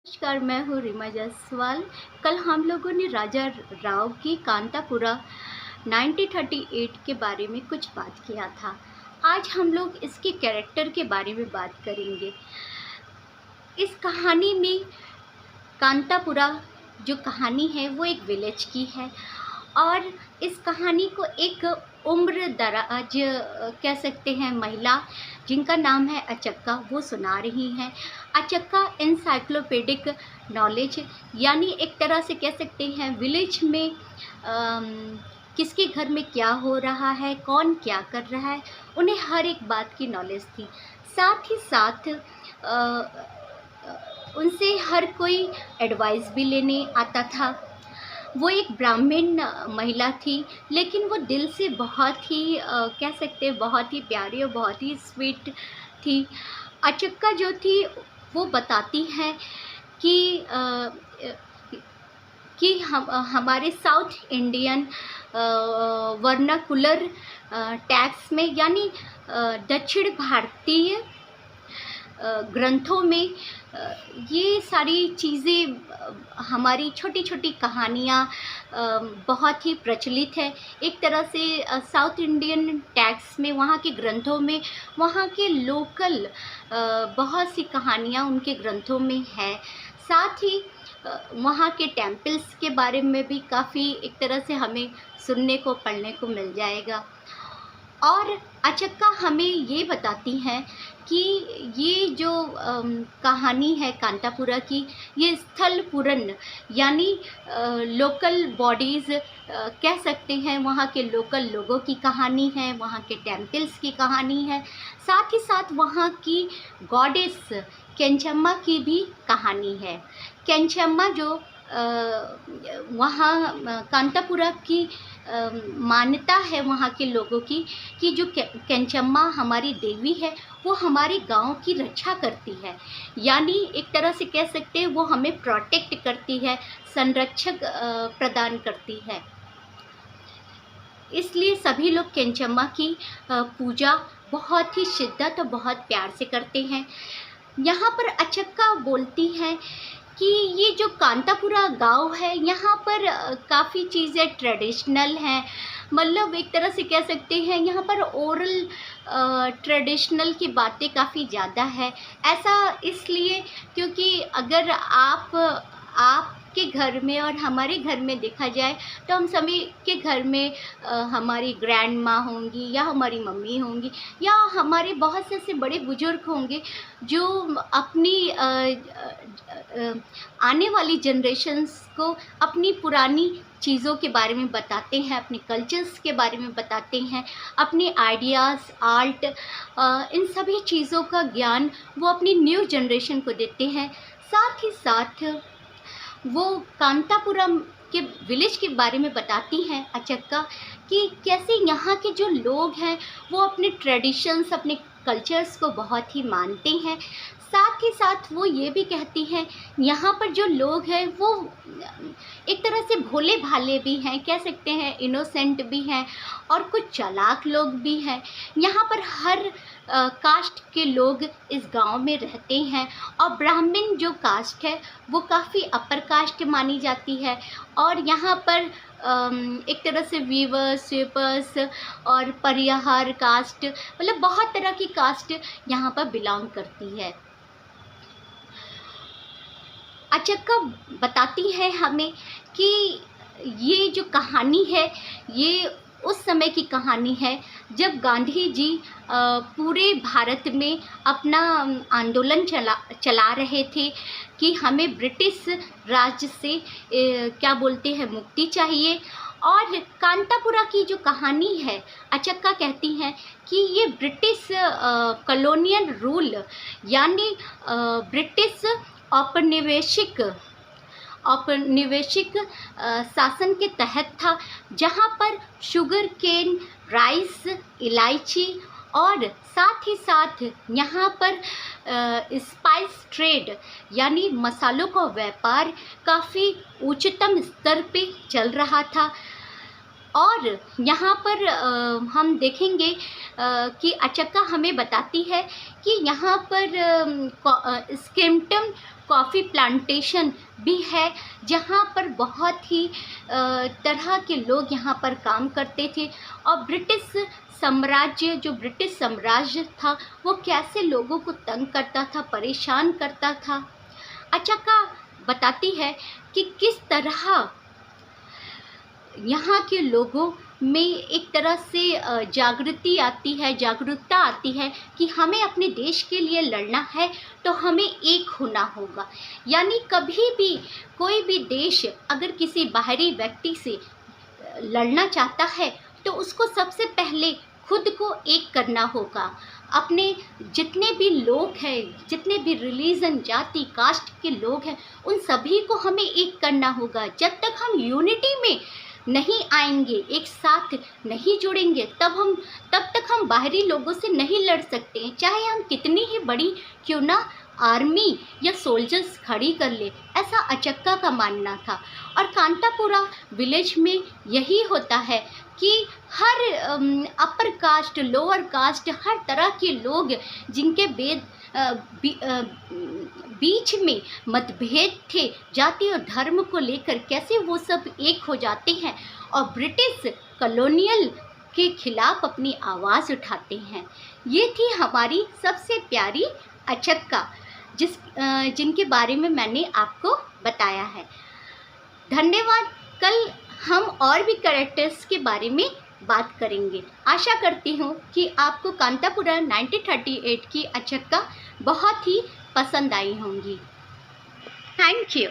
नमस्कार, मैं हूँ रीमा जायसवाल। कल हम लोगों ने राजा राव की कांतापुरा 1938 के बारे में कुछ बात किया था। आज हम लोग इसके कैरेक्टर के बारे में बात करेंगे। इस कहानी में कांतापुरा जो कहानी है वो एक विलेज की है और इस कहानी को एक उम्र दराज कह सकते हैं महिला जिनका नाम है अचक्का, वो सुना रही हैं। अचक्का इंसाइक्लोपीडिक नॉलेज, यानी एक तरह से कह सकते हैं विलेज में किसके घर में क्या हो रहा है, कौन क्या कर रहा है, उन्हें हर एक बात की नॉलेज थी। साथ ही साथ उनसे हर कोई एडवाइस भी लेने आता था। वो एक ब्राह्मण महिला थी, लेकिन वो दिल से बहुत ही कह सकते हैं बहुत ही प्यारी और बहुत ही स्वीट थी। अचक्का जो थी वो बताती हैं कि हमारे साउथ इंडियन वर्नाकुलर टैक्स में, यानी दक्षिण भारतीय ग्रंथों में ये सारी चीज़ें, हमारी छोटी छोटी कहानियाँ बहुत ही प्रचलित है। एक तरह से साउथ इंडियन टैक्स में, वहाँ के ग्रंथों में, वहाँ के लोकल बहुत सी कहानियाँ उनके ग्रंथों में है। साथ ही वहाँ के टेम्पल्स के बारे में भी काफ़ी एक तरह से हमें सुनने को पढ़ने को मिल जाएगा। और अचक्का हमें ये बताती हैं कि ये जो कहानी है कांतापुरा की, ये स्थल पुरन यानी लोकल बॉडीज़ कह सकते हैं, वहाँ के लोकल लोगों की कहानी है, वहाँ के टेम्पल्स की कहानी है। साथ ही साथ वहाँ की गॉडेस केंचम्मा की भी कहानी है। केंचम्मा जो वहाँ कांतापुरा की मान्यता है वहाँ के लोगों की कि जो केंचम्मा हमारी देवी है वो हमारे गांव की रक्षा करती है, यानी एक तरह से कह सकते हैं वो हमें प्रोटेक्ट करती है, संरक्षक प्रदान करती है। इसलिए सभी लोग केंचम्मा की पूजा बहुत ही शिद्दत और बहुत प्यार से करते हैं। यहाँ पर अचक्का बोलती हैं कि ये जो कांतापुरा गांव है, यहाँ पर काफ़ी चीज़ें ट्रेडिशनल हैं। मतलब एक तरह से कह सकते हैं यहाँ पर ओरल ट्रेडिशनल की बातें काफ़ी ज़्यादा है। ऐसा इसलिए क्योंकि अगर आपके घर में और हमारे घर में देखा जाए तो हम सभी के घर में हमारी ग्रैंड माँ होंगी या हमारी मम्मी होंगी या हमारे बहुत से ऐसे बड़े बुजुर्ग होंगे जो अपनी आने वाली जनरेशन्स को अपनी पुरानी चीज़ों के बारे में बताते हैं, अपने कल्चर्स के बारे में बताते हैं, अपने आइडियाज़, आर्ट, इन सभी चीज़ों का ज्ञान वो अपनी न्यू जनरेशन को देते हैं। साथ ही साथ वो कांतापुरम के विलेज के बारे में बताती हैं अचक्का कि कैसे यहाँ के जो लोग हैं वो अपने ट्रेडिशंस, अपने कल्चर्स को बहुत ही मानते हैं। साथ ही साथ वो ये भी कहती हैं यहाँ पर जो लोग हैं वो एक तरह से भोले भाले भी हैं, कह सकते हैं इनोसेंट भी हैं और कुछ चालाक लोग भी हैं। यहाँ पर हर कास्ट के लोग इस गांव में रहते हैं और ब्राह्मण जो कास्ट है वो काफ़ी अपर कास्ट मानी जाती है। और यहाँ पर एक तरह से वीवर्स, स्वीपर्स और परिहार कास्ट, मतलब बहुत तरह की कास्ट यहाँ पर बिलोंग करती है। अचक्का बताती है हमें कि ये जो कहानी है ये उस समय की कहानी है जब गांधी जी पूरे भारत में अपना आंदोलन चला रहे थे कि हमें ब्रिटिश राज से क्या बोलते हैं मुक्ति चाहिए। और कांतापुरा की जो कहानी है, अचक्का कहती हैं कि ये ब्रिटिश कॉलोनियल रूल यानी ब्रिटिश औपनिवेशिक शासन के तहत था, जहाँ पर शुगर केन, राइस, इलायची और साथ ही साथ यहाँ पर स्पाइस ट्रेड यानी मसालों का व्यापार काफ़ी उच्चतम स्तर पे चल रहा था। और यहाँ पर हम देखेंगे कि अचक्का हमें बताती है कि यहाँ पर स्किम्टम कॉफ़ी प्लांटेशन भी है, जहाँ पर बहुत ही तरह के लोग यहाँ पर काम करते थे। और ब्रिटिश साम्राज्य था, वो कैसे लोगों को तंग करता था, परेशान करता था। अचक्का बताती है कि किस तरह यहाँ के लोगों में एक तरह से जागरूकता आती है कि हमें अपने देश के लिए लड़ना है तो हमें एक होना होगा। यानी कभी भी कोई भी देश अगर किसी बाहरी व्यक्ति से लड़ना चाहता है तो उसको सबसे पहले खुद को एक करना होगा। अपने जितने भी लोग हैं, जितने भी रिलीजन, जाति, कास्ट के लोग हैं, उन सभी को हमें एक करना होगा। जब तक हम यूनिटी में नहीं आएंगे, एक साथ नहीं जुड़ेंगे, तब तक हम बाहरी लोगों से नहीं लड़ सकते हैं, चाहे हम कितनी ही बड़ी क्यों ना आर्मी या सोल्जर्स खड़ी कर ले। ऐसा अचक्का का मानना था। और कांतापुरा विलेज में यही होता है कि हर अपर कास्ट, लोअर कास्ट, हर तरह के लोग जिनके बीच में मतभेद थे जाति और धर्म को लेकर, कैसे वो सब एक हो जाते हैं और ब्रिटिश कॉलोनियल के खिलाफ अपनी आवाज़ उठाते हैं। ये थी हमारी सबसे प्यारी अचक्का, जिनके बारे में मैंने आपको बताया है। धन्यवाद। कल हम और भी कैरेक्टर्स के बारे में बात करेंगे। आशा करती हूँ कि आपको कांतापुरा 1938 की अचक्का बहुत ही पसंद आई होंगी। Thank you.